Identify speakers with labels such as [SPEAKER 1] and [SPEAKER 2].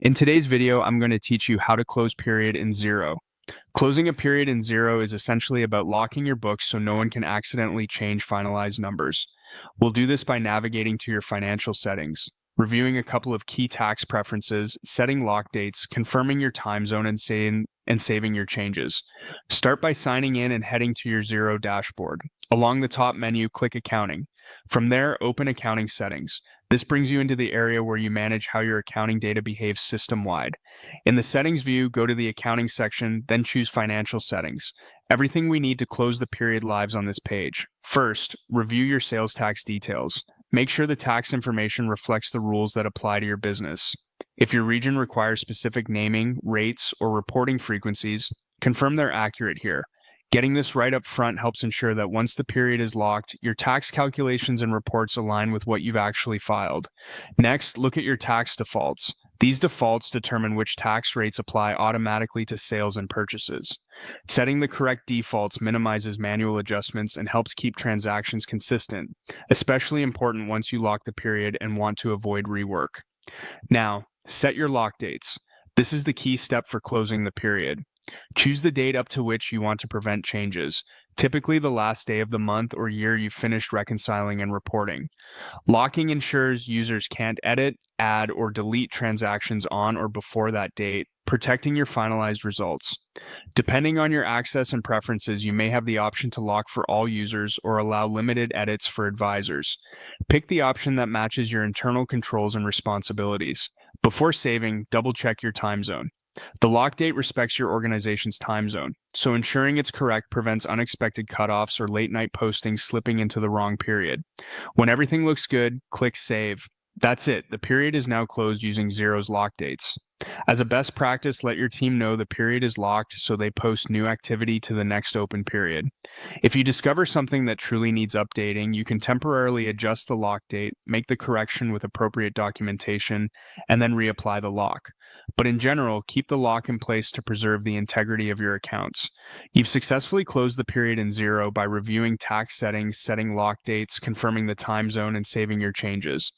[SPEAKER 1] In today's video, I'm going to teach you how to close period in Xero. Closing a period in Xero is essentially about locking your books so no one can accidentally change finalized numbers. We'll do this by navigating to your financial settings, reviewing a couple of key tax preferences, setting lock dates, confirming your time zone, and saving your changes. Start by signing in and heading to your Xero dashboard. Along the top menu, click Accounting. From there, open Accounting Settings. This brings you into the area where you manage how your accounting data behaves system-wide. In the Settings view, go to the Accounting section, then choose Financial Settings. Everything we need to close the period lives on this page. First, review your sales tax details. Make sure the tax information reflects the rules that apply to your business. If your region requires specific naming, rates, or reporting frequencies, confirm they're accurate here. Getting this right up front helps ensure that once the period is locked, your tax calculations and reports align with what you've actually filed. Next, look at your tax defaults. These defaults determine which tax rates apply automatically to sales and purchases. Setting the correct defaults minimizes manual adjustments and helps keep transactions consistent, especially important once you lock the period and want to avoid rework. Now, set your lock dates. This is the key step for closing the period. Choose the date up to which you want to prevent changes, typically the last day of the month or year you've finished reconciling and reporting. Locking ensures users can't edit, add, or delete transactions on or before that date, protecting your finalized results. Depending on your access and preferences, you may have the option to lock for all users or allow limited edits for advisors. Pick the option that matches your internal controls and responsibilities. Before saving, double-check your time zone. The lock date respects your organization's time zone, so ensuring it's correct prevents unexpected cutoffs or late-night postings slipping into the wrong period. When everything looks good, click Save. That's it. The period is now closed using Xero's lock dates. As a best practice, let your team know the period is locked so they post new activity to the next open period. If you discover something that truly needs updating, you can temporarily adjust the lock date, make the correction with appropriate documentation, and then reapply the lock. But in general, keep the lock in place to preserve the integrity of your accounts. You've successfully closed the period in Xero by reviewing tax settings, setting lock dates, confirming the time zone, and saving your changes.